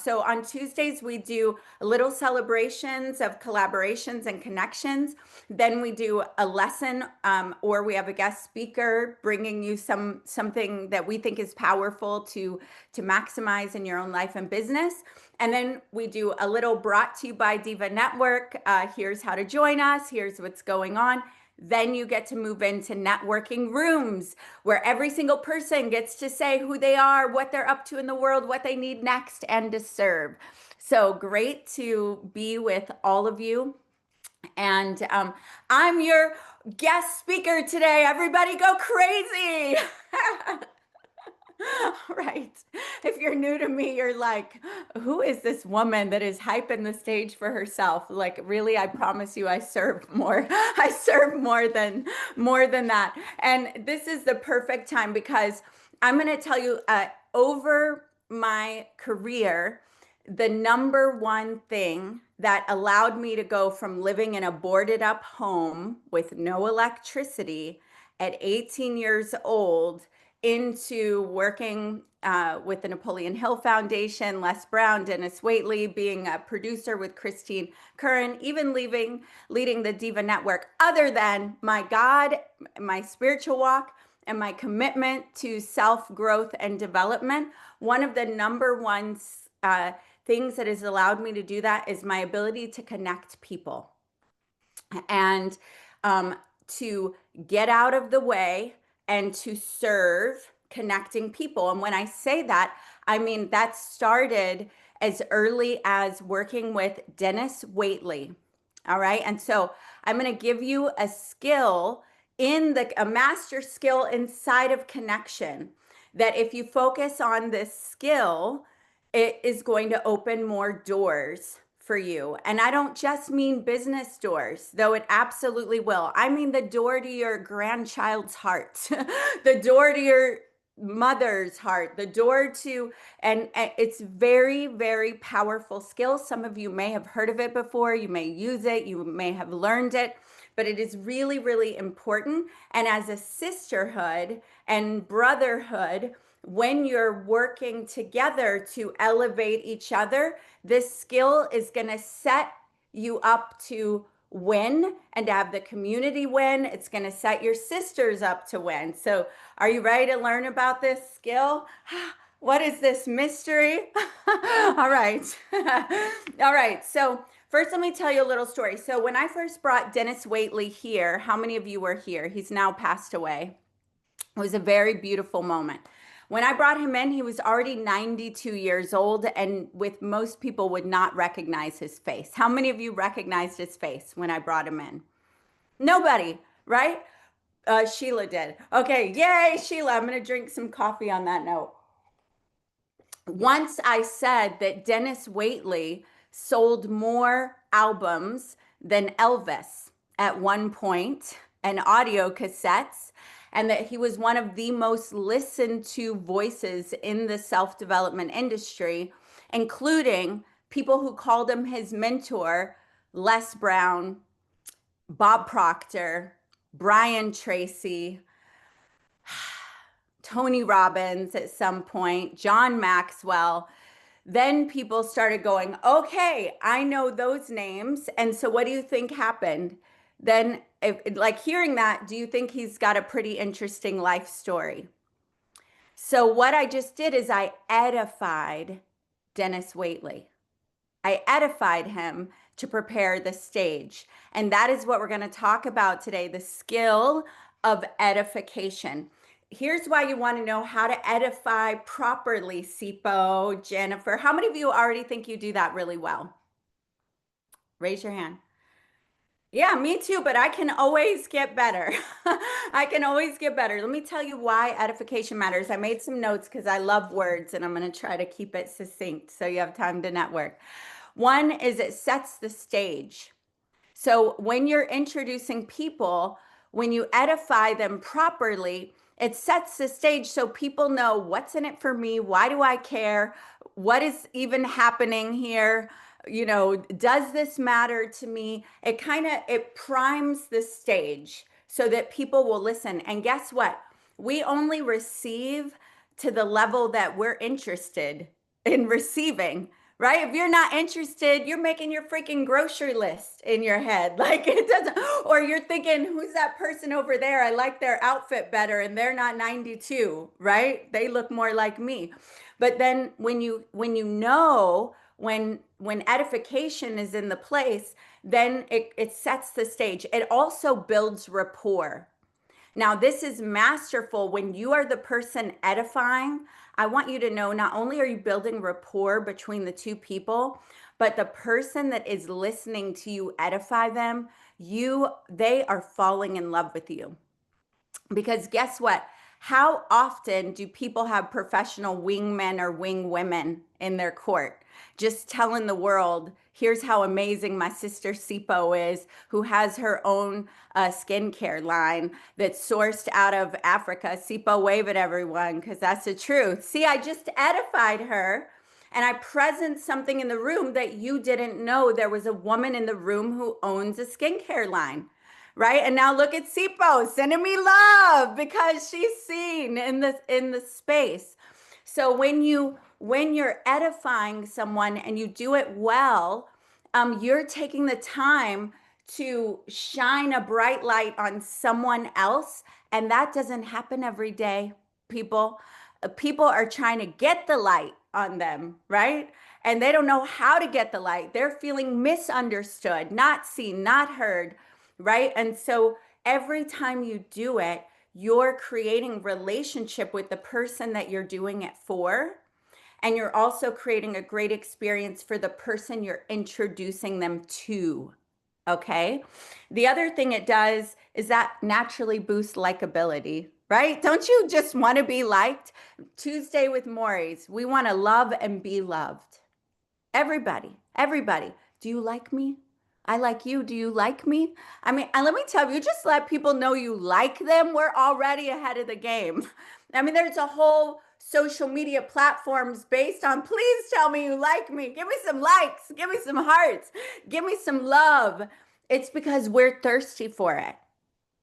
So on Tuesdays, we do little celebrations of collaborations and connections. Then we do a lesson, or we have a guest speaker bringing you something that we think is powerful to maximize in your own life and business. And then we do a little brought to you by Diva Network. Here's how to join us. Here's what's going on. Then you get to move into networking rooms where every single person gets to say who they are, what they're up to in the world, what they need next, and to serve. So great to be with all of you. And I'm your guest speaker today. Everybody go crazy. All right. If you're new to me, you're like, who is this woman that is hyping the stage for herself? Like, really, I promise you, I serve more. I serve more than that. And this is the perfect time because I'm going to tell you, over my career, the number one thing that allowed me to go from living in a boarded up home with no electricity at 18 years old into working with the Napoleon Hill Foundation, Les Brown, Dennis Waitley, being a producer with Christine Curran, even leading the Diva Network, other than my God, my spiritual walk, and my commitment to self-growth and development. One of the number one things that has allowed me to do that is my ability to connect people and to get out of the way and to serve connecting people. And when I say that, I mean that started as early as working with Dennis Waitley. All right. And so I'm going to give you a skill a master skill inside of connection that if you focus on this skill, it is going to open more doors for you. And I don't just mean business doors, though it absolutely will. I mean the door to your grandchild's heart, the door to your mother's heart, the door to, and it's very, very powerful skill. Some of you may have heard of it before. You may use it. You may have learned it, but it is really, really important. And as a sisterhood and brotherhood, when you're working together to elevate each other, this skill is going to set you up to win and to have the community win. It's going to set your sisters up to win. So are you ready to learn about this skill? What is this mystery? All right. All right. So first, let me tell you a little story. So when I first brought Dennis Waitley here, how many of you were here? He's now passed away. It was a very beautiful moment. When I brought him in, he was already 92 years old, and with most people would not recognize his face. How many of you recognized his face when I brought him in? Nobody, right? Sheila did. Okay, yay, Sheila. I'm going to drink some coffee on that note. Once I said that Dennis Waitley sold more albums than Elvis at one point, and audio cassettes, and that he was one of the most listened to voices in the self-development industry, including people who called him his mentor, Les Brown, Bob Proctor, Brian Tracy, Tony Robbins at some point, John Maxwell. Then people started going, okay, I know those names. And so what do you think happened? Then, like hearing that, do you think he's got a pretty interesting life story? So what I just did is I edified Dennis Waitley. I edified him to prepare the stage. And that is what we're going to talk about today, the skill of edification. Here's why you want to know how to edify properly, Sipo, Jennifer. How many of you already think you do that really well? Raise your hand. Yeah, me too, but I can always get better. I can always get better. Let me tell you why edification matters. I made some notes because I love words and I'm going to try to keep it succinct so you have time to network. One is it sets the stage. So when you're introducing people, when you edify them properly, it sets the stage so people know what's in it for me. Why do I care? What is even happening here? You know, does this matter to me? It primes the stage so that people will listen. And guess what? We only receive to the level that we're interested in receiving, right? If you're not interested, you're making your freaking grocery list in your head. Like it doesn't, or you're thinking, who's that person over there? I like their outfit better and they're not 92, right? They look more like me. But then when you know when edification is in the place, then it sets the stage. It also builds rapport. Now, this is masterful. When you are the person edifying, I want you to know not only are you building rapport between the two people, but the person that is listening to you edify them, they are falling in love with you. Because guess what? How often do people have professional wingmen or wingwomen in their court? Just telling the world, here's how amazing my sister Sipo is, who has her own skincare line that's sourced out of Africa. Sipo, wave at everyone, because that's the truth. See, I just edified her and I present something in the room that you didn't know. There was a woman in the room who owns a skincare line, right? And now look at Sipo sending me love because she's seen in the space. So when you're edifying someone and you do it well, you're taking the time to shine a bright light on someone else, and that doesn't happen every day. People, people are trying to get the light on them, right? And they don't know how to get the light. They're feeling misunderstood, not seen, not heard, right? And so every time you do it, you're creating relationship with the person that you're doing it for. And you're also creating a great experience for the person you're introducing them to. Okay. The other thing it does is that naturally boosts likability, right? Don't you just want to be liked? Tuesday with Maury's, we want to love and be loved. Everybody, everybody. Do you like me? I like you. Do you like me? I mean, and let me tell you, just let people know you like them. We're already ahead of the game. I mean, there's a whole social media platforms based on please tell me you like me. Give me some likes. Give me some hearts. Give me some love. It's because we're thirsty for it.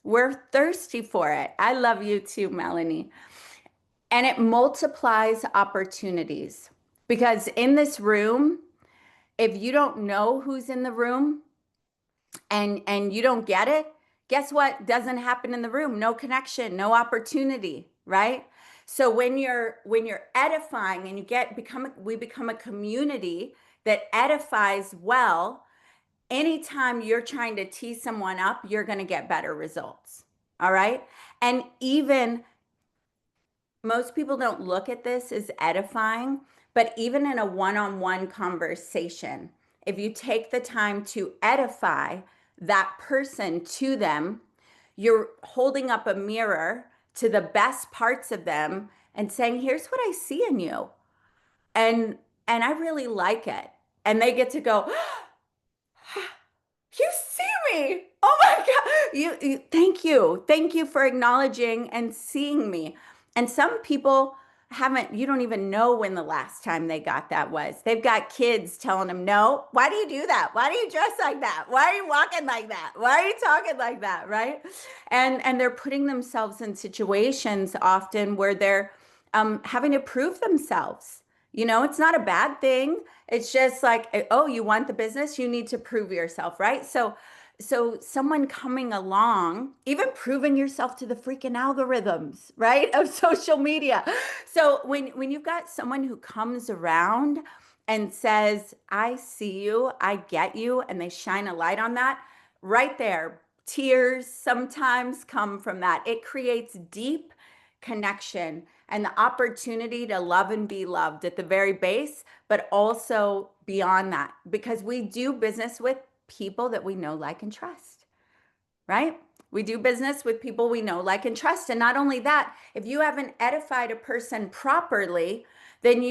We're thirsty for it. I love you too, Melanie. And it multiplies opportunities because in this room, if you don't know who's in the room and you don't get it, guess what doesn't happen in the room? No connection, no opportunity, right? So when you're edifying and we become a community that edifies well, anytime you're trying to tee someone up, you're going to get better results. All right? And even most people don't look at this as edifying, but even in a one-on-one conversation, if you take the time to edify that person to them, you're holding up a mirror to the best parts of them and saying, here's what I see in you. And I really like it. And they get to go, you see me. Oh my God. Thank you for acknowledging and seeing me. And some people you don't even know when the last time they got that was. They've got kids telling them, no, why do you do that? Why do you dress like that? Why are you walking like that? Why are you talking like that? Right. And they're putting themselves in situations often where they're having to prove themselves. It's not a bad thing. It's just like, oh, you want the business, you need to prove yourself, right? So someone coming along, even proving yourself to the freaking algorithms, right, of social media. So when you've got someone who comes around and says, I see you, I get you, and they shine a light on that, right there, tears sometimes come from that. It creates deep connection and the opportunity to love and be loved at the very base, but also beyond that, because we do business with people that we know, like, and trust, right? We do business with people we know, like, and trust. And not only that, if you haven't edified a person properly, then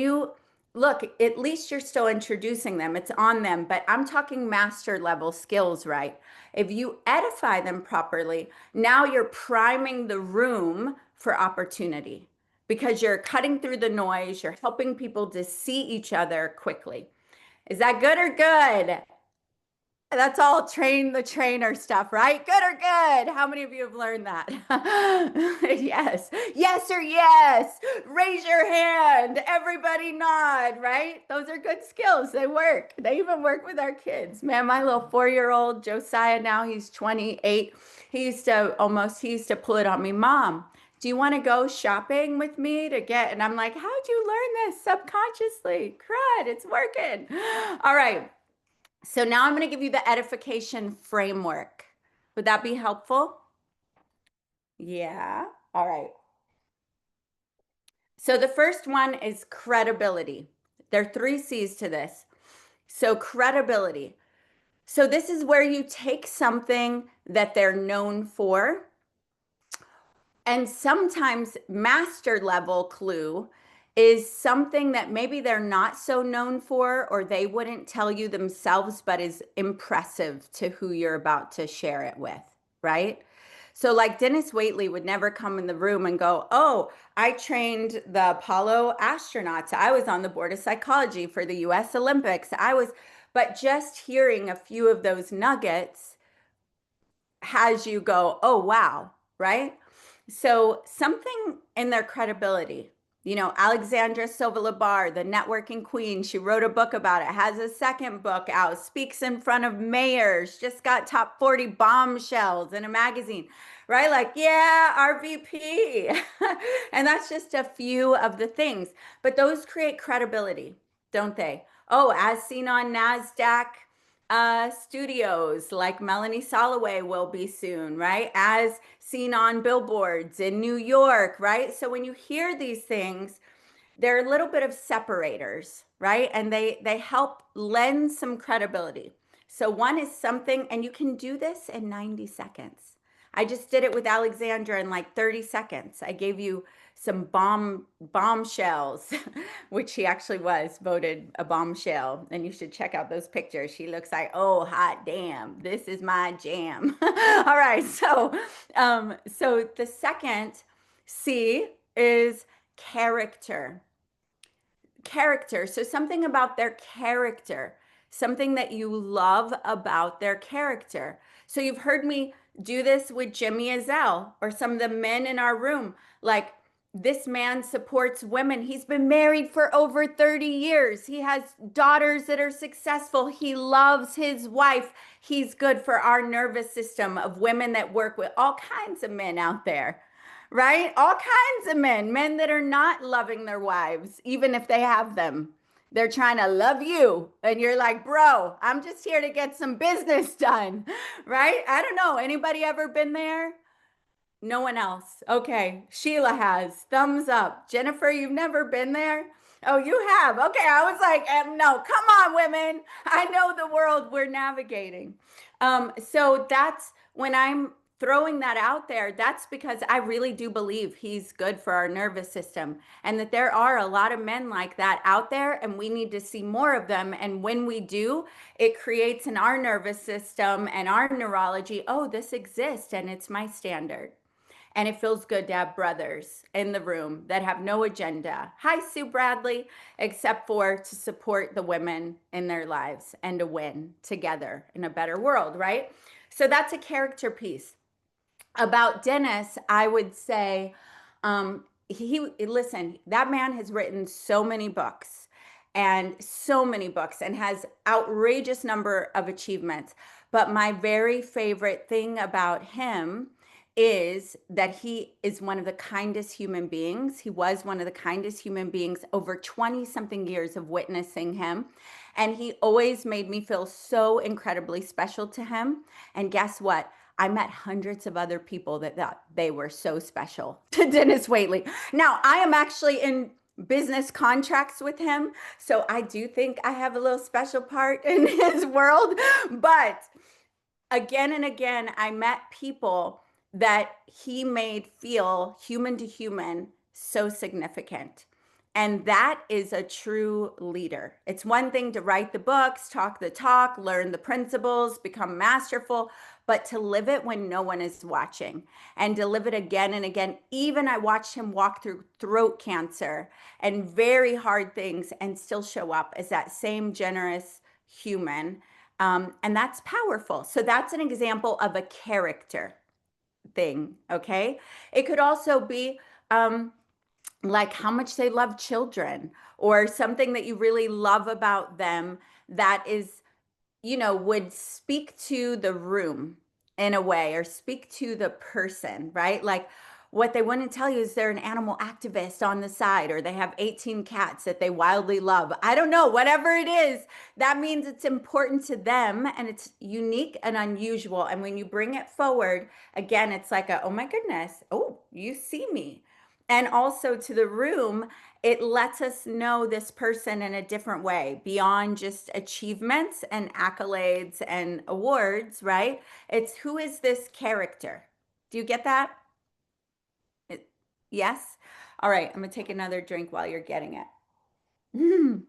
look, at least you're still introducing them. It's on them, but I'm talking master level skills, right? If you edify them properly, now you're priming the room for opportunity because you're cutting through the noise. You're helping people to see each other quickly. Is that good or good? That's all train the trainer stuff, right? Good or good? How many of you have learned that? Yes. Yes or yes. Raise your hand. Everybody nod, right? Those are good skills. They work. They even work with our kids. Man, my little 4-year-old Josiah now, he's 28. He used to pull it on me, Mom. Do you want to go shopping with me to get? And I'm like, how'd you learn this subconsciously? Crud, it's working. All right. So now I'm going to give you the edification framework. Would that be helpful? Yeah. All right. So the first one is credibility. There are 3 C's to this. So credibility. So this is where you take something that they're known for, and sometimes master level clue is something that maybe they're not so known for, or they wouldn't tell you themselves, but is impressive to who you're about to share it with, right? So, like Dennis Waitley would never come in the room and go, "Oh, I trained the Apollo astronauts. I was on the board of psychology for the US Olympics. But just hearing a few of those nuggets has you go, "Oh, wow," right? So something in their credibility. Alexandra Silva Labar, the networking queen, she wrote a book about it, has a second book out, speaks in front of mayors, just got top 40 bombshells in a magazine, right? Like, yeah, our VP. And that's just a few of the things. But those create credibility, don't they? Oh, as seen on NASDAQ studios like Melanie Soloway will be soon, right? As seen on billboards in New York, right? So when you hear these things, they're a little bit of separators, right? And they help lend some credibility. So one is something, and you can do this in 90 seconds. I just did it with Alexandra in like 30 seconds. I gave you some bombshells, which she actually was voted a bombshell. And you should check out those pictures. She looks like, oh, hot damn, this is my jam. All right. So the second C is character. Character. So something about their character, something that you love about their character. So you've heard me do this with Jimmy Azell or some of the men in our room. Like, this man supports women. He's been married for over 30 years. He has daughters that are successful. He loves his wife. He's good for our nervous system of women that work with all kinds of men out there, right? All kinds of men that are not loving their wives, even if they have them. They're trying to love you. And you're like, bro, I'm just here to get some business done, right? I don't know. Anybody ever been there? No one else. Okay. Sheila has. Thumbs up. Jennifer, you've never been there? Oh, you have. Okay. I was like, no, come on, women. I know the world we're navigating. So that's when I'm throwing that out there. That's because I really do believe he's good for our nervous system, and that there are a lot of men like that out there, and we need to see more of them. And when we do, it creates in our nervous system and our neurology, oh, this exists and it's my standard. And it feels good to have brothers in the room that have no agenda. Hi, Sue Bradley, except for to support the women in their lives and to win together in a better world, right? So that's a character piece. About Dennis, I would say, listen, that man has written so many books and has outrageous number of achievements. But my very favorite thing about him is that he is one of the kindest human beings. He was one of the kindest human beings over 20 something years of witnessing him. And he always made me feel so incredibly special to him. And guess what? I met hundreds of other people that thought they were so special to Dennis Waitley. Now, I am actually in business contracts with him, so I do think I have a little special part in his world. But again and again, I met people that he made feel human to human so significant. And that is a true leader. It's one thing to write the books, talk the talk, learn the principles, become masterful, but to live it when no one is watching and to live it again and again. Even I watched him walk through throat cancer and very hard things and still show up as that same generous human. And that's powerful. So that's an example of a character thing. Okay. It could also be like how much they love children, or something that you really love about them that is, would speak to the room in a way, or speak to the person, right? Like what they wouldn't tell you is they're an animal activist on the side, or they have 18 cats that they wildly love. I don't know, whatever it is, that means it's important to them and it's unique and unusual. And when you bring it forward, again, it's like oh my goodness, oh, you see me. And also to the room, it lets us know this person in a different way beyond just achievements and accolades and awards, right? It's who is this character? Do you get that? It- yes? All right, I'm gonna take another drink while you're getting it.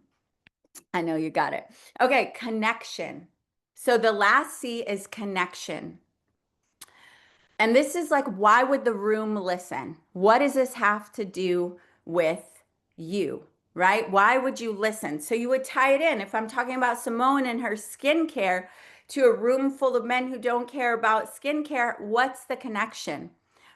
I know you got it. Okay, connection. So the last C is connection. And this is like, why would the room listen? What does this have to do with you, right? Why would you listen? So you would tie it in. If I'm talking about Simone and her skincare to a room full of men who don't care about skincare, what's the connection?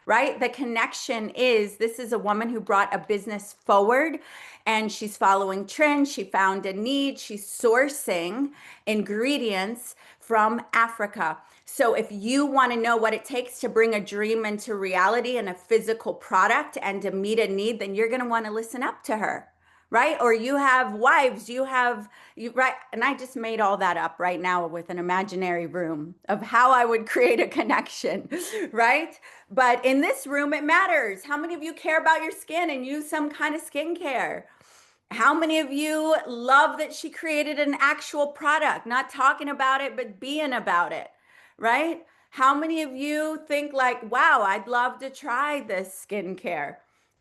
Right? The connection is this is a woman who brought a business forward and she's following trends. She found a need. She's sourcing ingredients from Africa. So if you want to know what it takes to bring a dream into reality and a physical product and to meet a need, then you're going to want to listen up to her. Right? Or you have wives, right? And I just made all that up right now with an imaginary room of how I would create a connection, right? But in this room, it matters. How many of you care about your skin and use some kind of skincare? How many of you love that she created an actual product, not talking about it, but being about it, right? How many of you think like, wow, I'd love to try this skincare?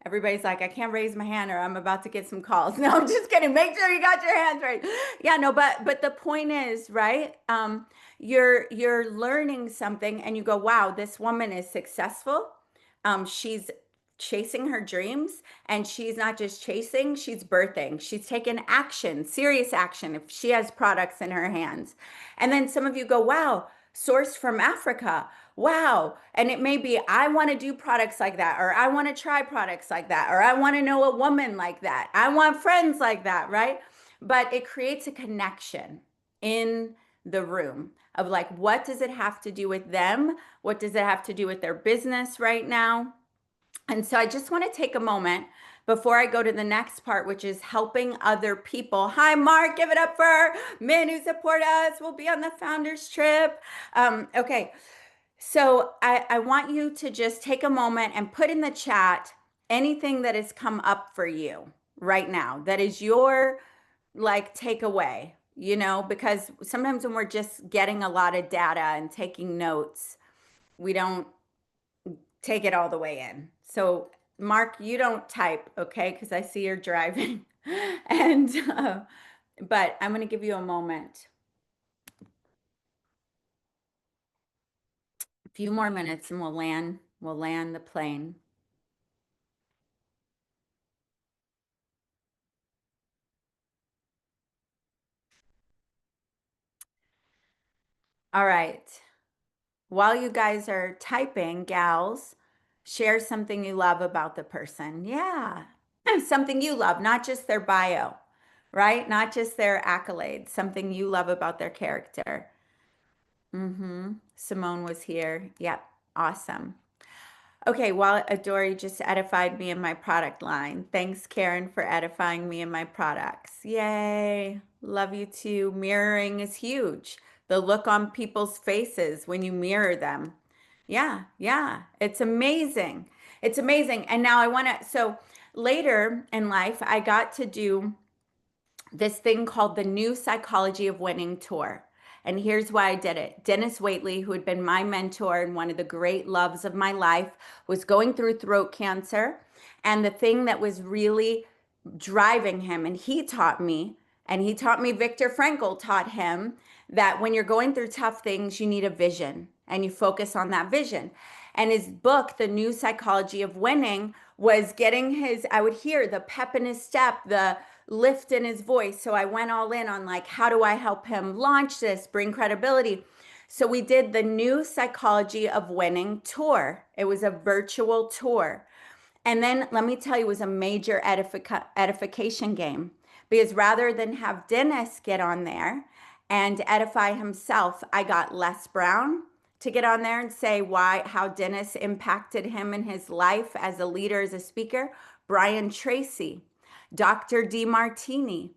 Everybody's like, I can't raise my hand or I'm about to get some calls. No, I'm just kidding. Make sure you got your hands right. Yeah, no, but the point is, right? You're learning something and you go, wow, this woman is successful. She's chasing her dreams, and she's not just chasing, she's birthing. She's taken action, serious action, if she has products in her hands. And then some of you go, wow, sourced from Africa. Wow. And it may be, I want to do products like that, or I want to try products like that, or I want to know a woman like that. I want friends like that, right? But it creates a connection in the room of like, what does it have to do with them? What does it have to do with their business right now? And so I just want to take a moment before I go to the next part, which is helping other people. Hi, Mark, give it up for men who support us. We'll be on the founders trip. Okay, so I want you to just take a moment and put in the chat anything that has come up for you right now that is your like takeaway, because sometimes when we're just getting a lot of data and taking notes, we don't take it all the way in. So, Mark, you don't type, okay? Because I see you're driving. And, but I'm going to give you a moment, a few more minutes, and we'll land the plane. All right. While you guys are typing, gals, share something you love about the person. Yeah. Something you love, not just their bio, right? Not just their accolades, something you love about their character. Simone was here. Yep. Awesome. Okay, well, Adora just edified me in my product line. Thanks, Karen, for edifying me in my products. Yay. Love you too. Mirroring is huge. The look on people's faces when you mirror them. Yeah, yeah. It's amazing. It's amazing. And now so later in life, I got to do this thing called the New Psychology of Winning Tour. And here's why I did it. Dennis Waitley, who had been my mentor and one of the great loves of my life, was going through throat cancer. And the thing that was really driving him, and he taught me, Viktor Frankl taught him that when you're going through tough things, you need a vision and you focus on that vision. And his book, The New Psychology of Winning, was getting I would hear the pep in his step, lift in his voice. So I went all in on like, how do I help him launch this, bring credibility? So we did the New Psychology of Winning tour. It was a virtual tour. And then let me tell you, it was a major edification game, because rather than have Dennis get on there and edify himself, I got Les Brown to get on there and say how Dennis impacted him in his life as a leader, as a speaker. Brian Tracy, Dr. DeMartini,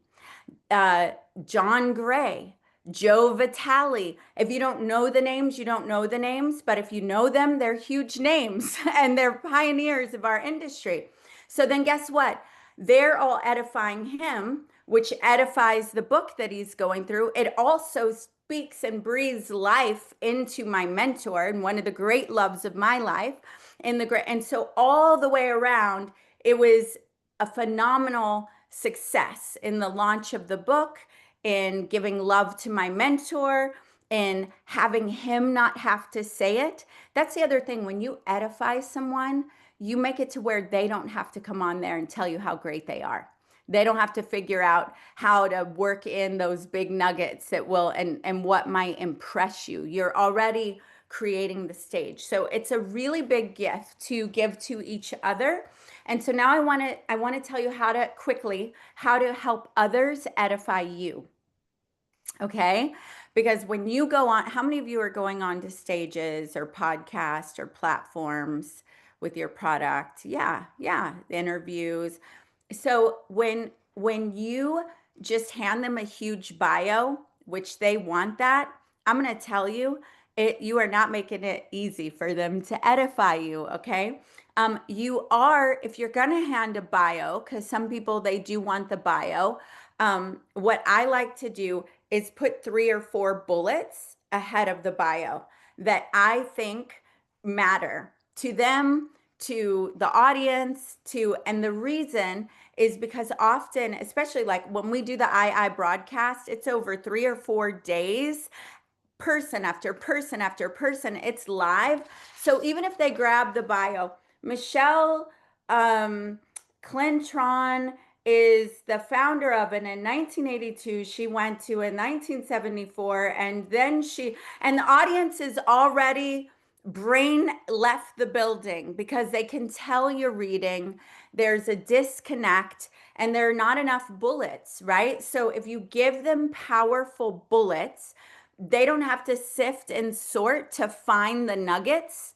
uh, John Gray, Joe Vitale. If you don't know the names, you don't know the names, but if you know them, they're huge names and they're pioneers of our industry. So then guess what? They're all edifying him, which edifies the book that he's going through. It also speaks and breathes life into my mentor and one of the great loves of my life. And so all the way around, it was a phenomenal success in the launch of the book, in giving love to my mentor, in having him not have to say it. That's the other thing. When you edify someone, you make it to where they don't have to come on there and tell you how great they are. They don't have to figure out how to work in those big nuggets that will and what might impress you. You're already creating the stage. So it's a really big gift to give to each other. And so now I want to tell you how to help others edify you. Okay? Because when you go on, how many of you are going on to stages or podcasts or platforms with your product? Yeah, interviews. So when you just hand them a huge bio, which they want that, I'm going to tell you, you are not making it easy for them to edify you, okay? You are, if you're going to hand a bio, because some people, they do want the bio. What I like to do is put 3 or 4 bullets ahead of the bio that I think matter to them, to the audience, and the reason is because often, especially like when we do the I broadcast, it's over 3 or 4 days, person after person after person. It's live. So even if they grab the bio, Michelle Clintron is the founder of it. In 1982, she went to in 1974, and then and the audience is already brain left the building because they can tell you're reading. There's a disconnect and there are not enough bullets, right? So if you give them powerful bullets, they don't have to sift and sort to find the nuggets.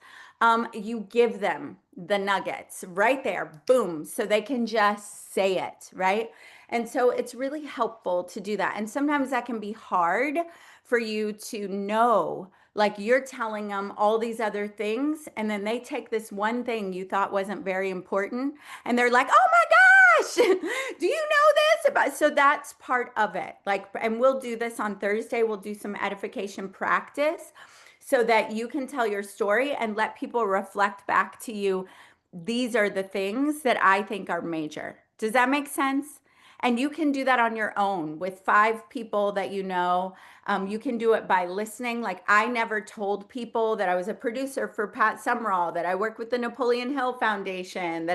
You give them the nuggets right there, boom, so they can just say it, right? And so it's really helpful to do that. And sometimes that can be hard for you to know, like you're telling them all these other things, and then they take this one thing you thought wasn't very important, and they're like, oh my gosh, do you know this about? So that's part of it. Like, and we'll do this on Thursday. We'll do some edification practice so that you can tell your story and let people reflect back to you. These are the things that I think are major. Does that make sense? And you can do that on your own with 5 people that you know. You can do it by listening. Like I never told people that I was a producer for Pat Summerall, that I work with the Napoleon Hill Foundation,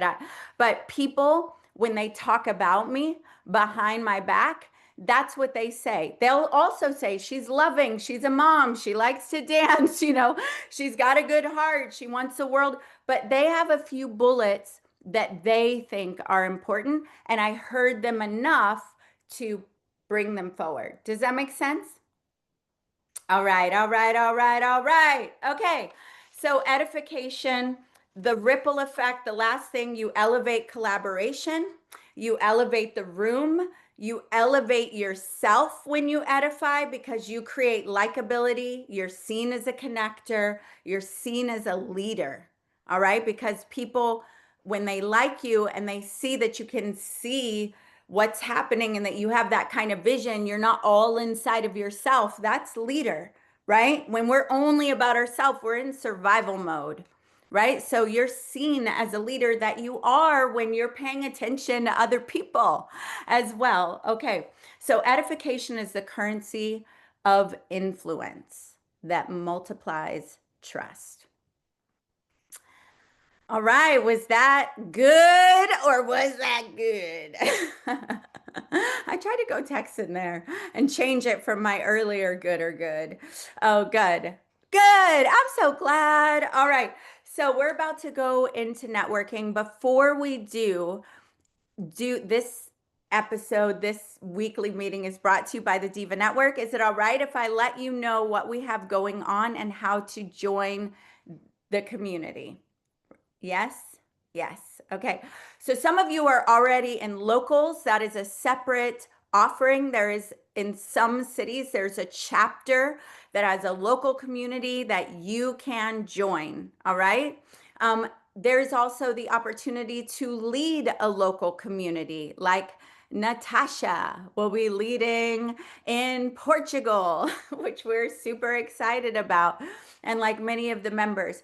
but people, when they talk about me behind my back, that's what they say. They'll also say she's loving, she's a mom, she likes to dance, she's got a good heart, she wants the world, but they have a few bullets that they think are important, and I heard them enough to bring them forward. Does that make sense? All right, all right, all right, all right. Okay. So edification, the ripple effect, the last thing, you elevate collaboration, you elevate the room, you elevate yourself when you edify because you create likability. You're seen as a connector, you're seen as a leader. All right. Because people, when they like you and they see that you can see what's happening and that you have that kind of vision, you're not all inside of yourself. That's leader, right? When we're only about ourselves, we're in survival mode, right? So you're seen as a leader that you are when you're paying attention to other people as well. Okay. So edification is the currency of influence that multiplies trust. All right, was that good or was that good? I tried to go Texan there and change it from my earlier good or good. Oh, good. Good. I'm so glad. All right. So we're about to go into networking. Before we do this episode, this weekly meeting is brought to you by the Diva Network. Is it all right if I let you know what we have going on and how to join the community? Yes. Yes. Okay. So some of you are already in locals. That is a separate offering. There is in some cities, there's a chapter that has a local community that you can join. All right. There's also the opportunity to lead a local community, like Natasha will be leading in Portugal, which we're super excited about, and like many of the members.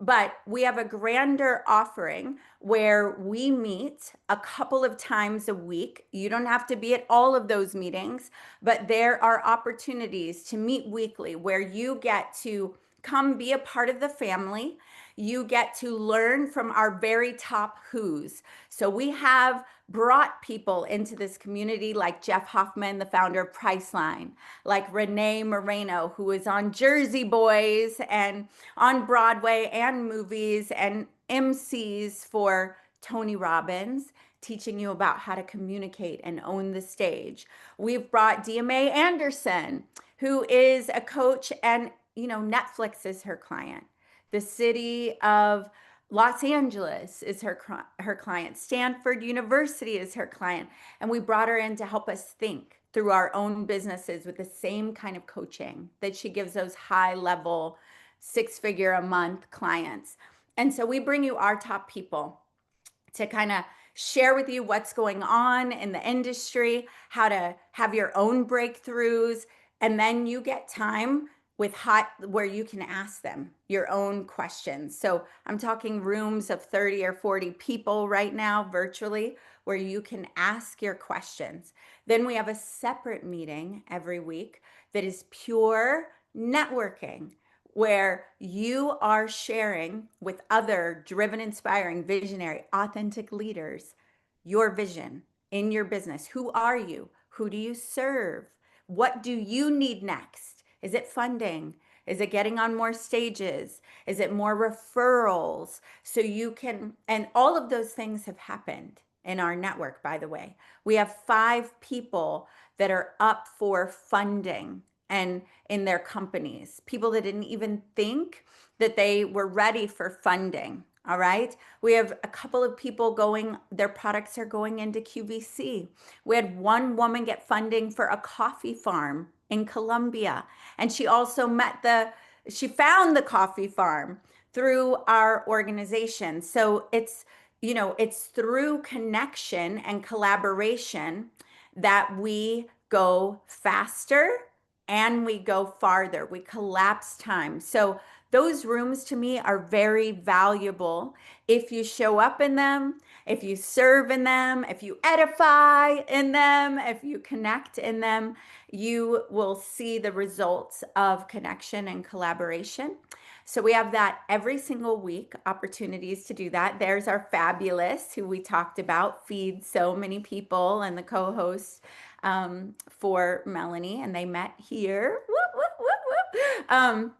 But we have a grander offering where we meet a couple of times a week. You don't have to be at all of those meetings, but there are opportunities to meet weekly where you get to come be a part of the family. You get to learn from our very top who's. So we have brought people into this community like Jeff Hoffman, the founder of Priceline, like Renee Moreno, who is on Jersey Boys and on Broadway and movies and MCs for Tony Robbins, teaching you about how to communicate and own the stage. We've brought DMA Anderson, who is a coach, and Netflix is her client. The city of Los Angeles is her client. Stanford University is her client. And we brought her in to help us think through our own businesses with the same kind of coaching that she gives those high level 6-figure a month clients. And so we bring you our top people to kind of share with you what's going on in the industry, how to have your own breakthroughs, and then you get time with where you can ask them your own questions. So I'm talking rooms of 30 or 40 people right now virtually where you can ask your questions. Then we have a separate meeting every week that is pure networking, where you are sharing with other driven, inspiring, visionary, authentic leaders your vision in your business. Who are you? Who do you serve? What do you need next? Is it funding? Is it getting on more stages? Is it more referrals? So you can, and all of those things have happened in our network, by the way. We have 5 people that are up for funding and in their companies, people that didn't even think that they were ready for funding. All right. We have a couple of people going, their products are going into QVC. We had one woman get funding for a coffee farm in Colombia. And she also she found the coffee farm through our organization. So it's through connection and collaboration that we go faster and we go farther. We collapse time. So those rooms to me are very valuable if you show up in them, if you serve in them, if you edify in them, if you connect in them, you will see the results of connection and collaboration. So we have that every single week, opportunities to do that. There's our fabulous, who we talked about, feeds so many people, and the co-host for Melanie, and they met here. Whoop, whoop, whoop, whoop.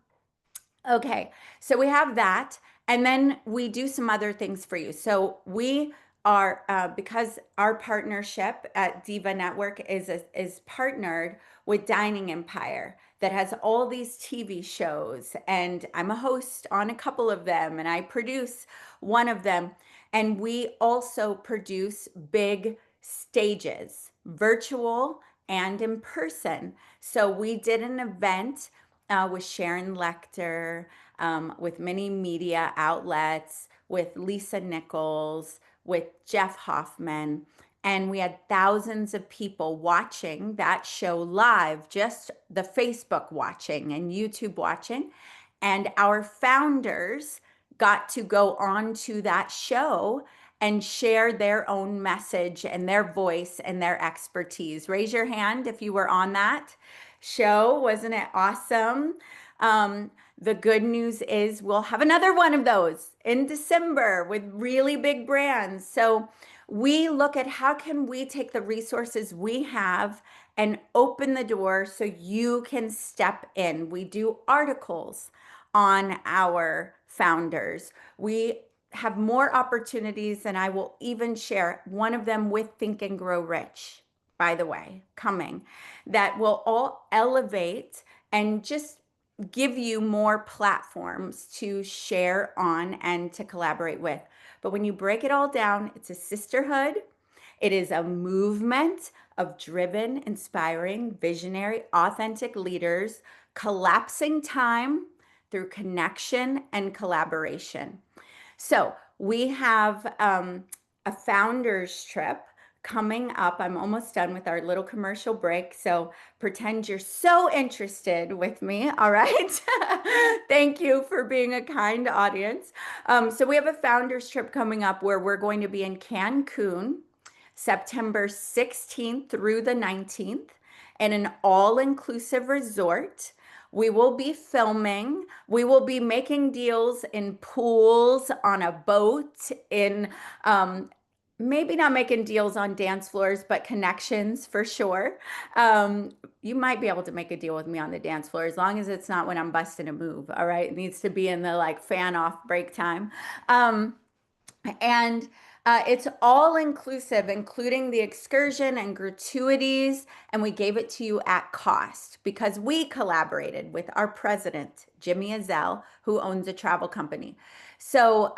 Okay, so we have that, and then we do some other things for you. So we are because our partnership at Diva Network is partnered with Dining Empire that has all these TV shows, and I'm a host on a couple of them, and I produce one of them, and we also produce big stages, virtual and in person. So we did an event with Sharon Lecter, with many media outlets, with Lisa Nichols, with Jeff Hoffman. And we had thousands of people watching that show live, just the Facebook watching and YouTube watching. And our founders got to go on to that show and share their own message and their voice and their expertise. Raise your hand if you were on that show. Wasn't it awesome? The good news is we'll have another one of those in December with really big brands. So we look at how can we take the resources we have and open the door so you can step in. We do articles on our founders. We have more opportunities, and I will even share one of them with Think and Grow Rich, by the way, coming, that will all elevate and just give you more platforms to share on and to collaborate with. But when you break it all down, it's a sisterhood. It is a movement of driven, inspiring, visionary, authentic leaders collapsing time through connection and collaboration. So we have a founders trip coming up. I'm almost done with our little commercial break. So pretend you're so interested with me. All right. Thank you for being a kind audience. So we have a founders trip coming up where we're going to be in Cancun, September 16th through the 19th, in an all-inclusive resort. We will be filming. We will be making deals in pools, on a boat, in maybe not making deals on dance floors, but connections for sure. You might be able to make a deal with me on the dance floor as long as it's not when I'm busting a move. All right. It needs to be in the like fan off break time. And it's all inclusive, including the excursion and gratuities. And we gave it to you at cost because we collaborated with our president, Jimmy Azell, who owns a travel company. So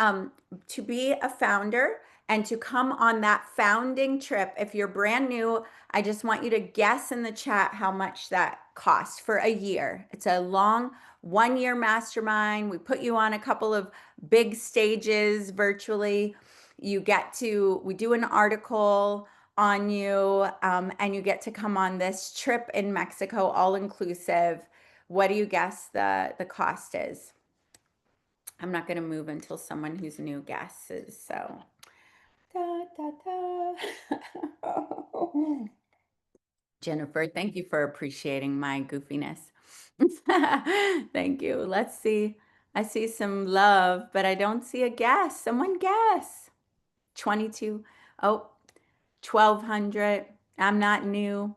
to be a founder and to come on that founding trip, if you're brand new, I just want you to guess in the chat how much that costs for a year. It's a long 1 year mastermind. We put you on a couple of big stages virtually. We do an article on you, and you get to come on this trip in Mexico, all inclusive. What do you guess the cost is? I'm not going to move until someone who's new guesses. So, da, da, da. Jennifer, thank you for appreciating my goofiness. Thank you. Let's see. I see some love, but I don't see a guess. Someone guess. 22. Oh, 1200. I'm not new.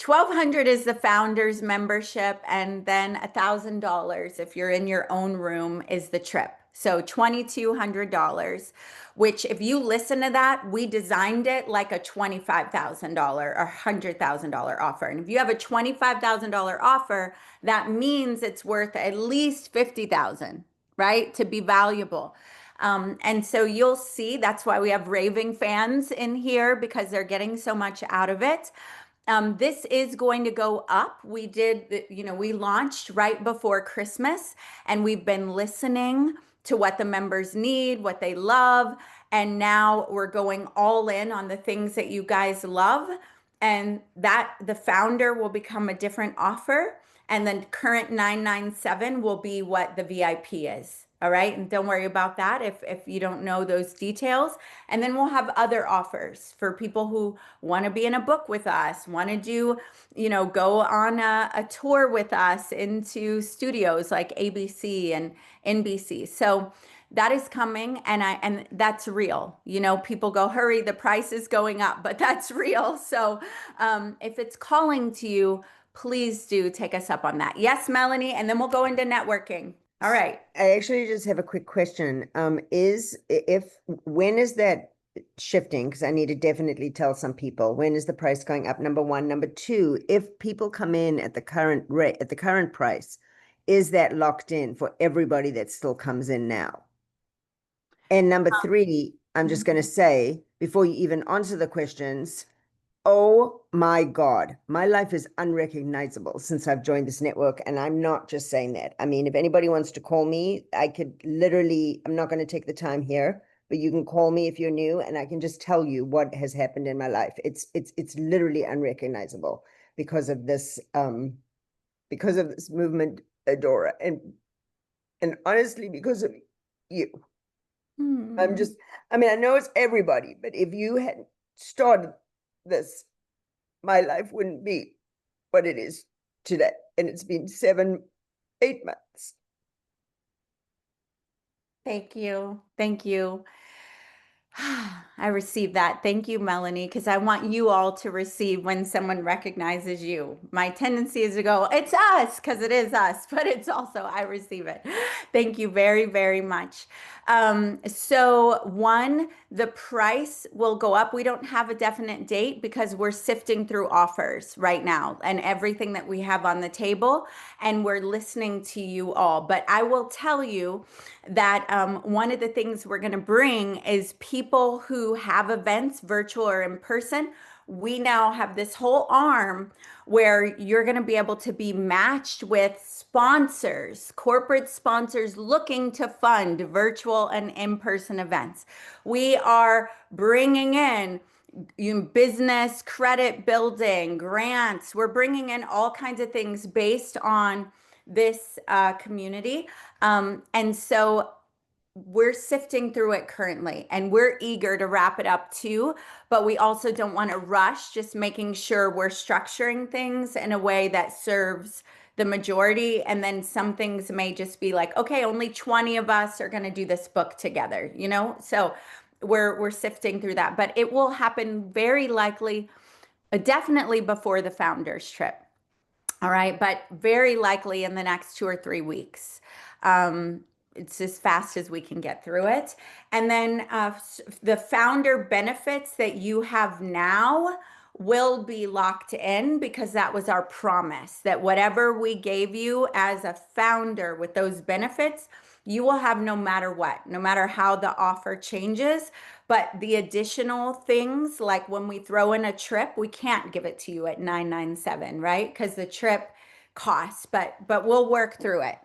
1200 is the founder's membership, and then $1,000 if you're in your own room is the trip. So $2,200, which if you listen to that, we designed it like a $25,000 or $100,000 offer. And if you have a $25,000 offer, that means it's worth at least 50,000, right? To be valuable. And so you'll see that's why we have raving fans in here because they're getting so much out of it. This is going to go up. We launched right before Christmas, and we've been listening to what the members need, what they love. And now we're going all in on the things that you guys love. And that the founder will become a different offer. And then current 997 will be what the VIP is. All right. And don't worry about that if you don't know those details. And then we'll have other offers for people who want to be in a book with us, want to do, go on a tour with us into studios like ABC and NBC. So that is coming, and that's real. People go, hurry, the price is going up, but that's real. So if it's calling to you, please do take us up on that. Yes, Melanie, and then we'll go into networking. All right. I actually just have a quick question. When is that shifting? Because I need to definitely tell some people, when is the price going up? Number one. Number two, if people come in at the current rate, at the current price, is that locked in for everybody that still comes in now? And number three, I'm just going to say, before you even answer the questions, oh my God, my life is unrecognizable since I've joined this network. And I'm not just saying that. I mean, if anybody wants to call me, I could literally, I'm not going to take the time here, but you can call me if you're new and I can just tell you what has happened in my life. It's literally unrecognizable because of this movement, Adora. And honestly, because of you. I know it's everybody, but if you had started this, my life wouldn't be what it is today, and it's been 7, 8 months. Thank you. Thank you. I received that. Thank you, Melanie, because I want you all to receive when someone recognizes you. My tendency is to go, it's us, because it is us, but it's also, I receive it. Thank you very, very much. So one, the price will go up. We don't have a definite date because we're sifting through offers right now and everything that we have on the table, and we're listening to you all. But I will tell you that one of the things we're going to bring is people who have events, virtual or in person. We now have this whole arm where you're going to be able to be matched with sponsors, corporate sponsors looking to fund virtual and in-person events. We are bringing in business credit building, grants. We're bringing in all kinds of things based on this community. And so we're sifting through it currently, and we're eager to wrap it up too, but we also don't want to rush, just making sure we're structuring things in a way that serves the majority. And then some things may just be like, okay, only 20 of us are going to do this book together, you know? So we're sifting through that, but it will happen very likely, definitely before the founders trip. All right, but very likely in the next 2 or 3 weeks. It's as fast as we can get through it. And then the founder benefits that you have now will be locked in, because that was our promise, that whatever we gave you as a founder with those benefits, you will have no matter what, no matter how the offer changes. But the additional things, like when we throw in a trip, we can't give it to you at 997, right? Because the trip costs, but we'll work through it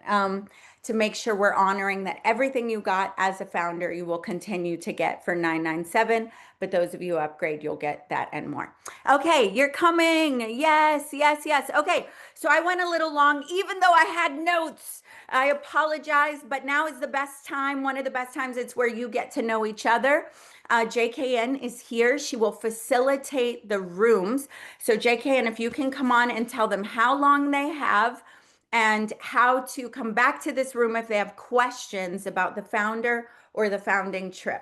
to make sure we're honoring that everything you got as a founder, you will continue to get for 997. But those of you who upgrade, you'll get that and more. Okay, you're coming. Yes, yes, yes. Okay, so I went a little long, even though I had notes. I apologize, but now is the best time, one of the best times. It's where you get to know each other. JKN is here. She will facilitate the rooms. So JKN, if you can come on and tell them how long they have and how to come back to this room if they have questions about the founder or the founding trip.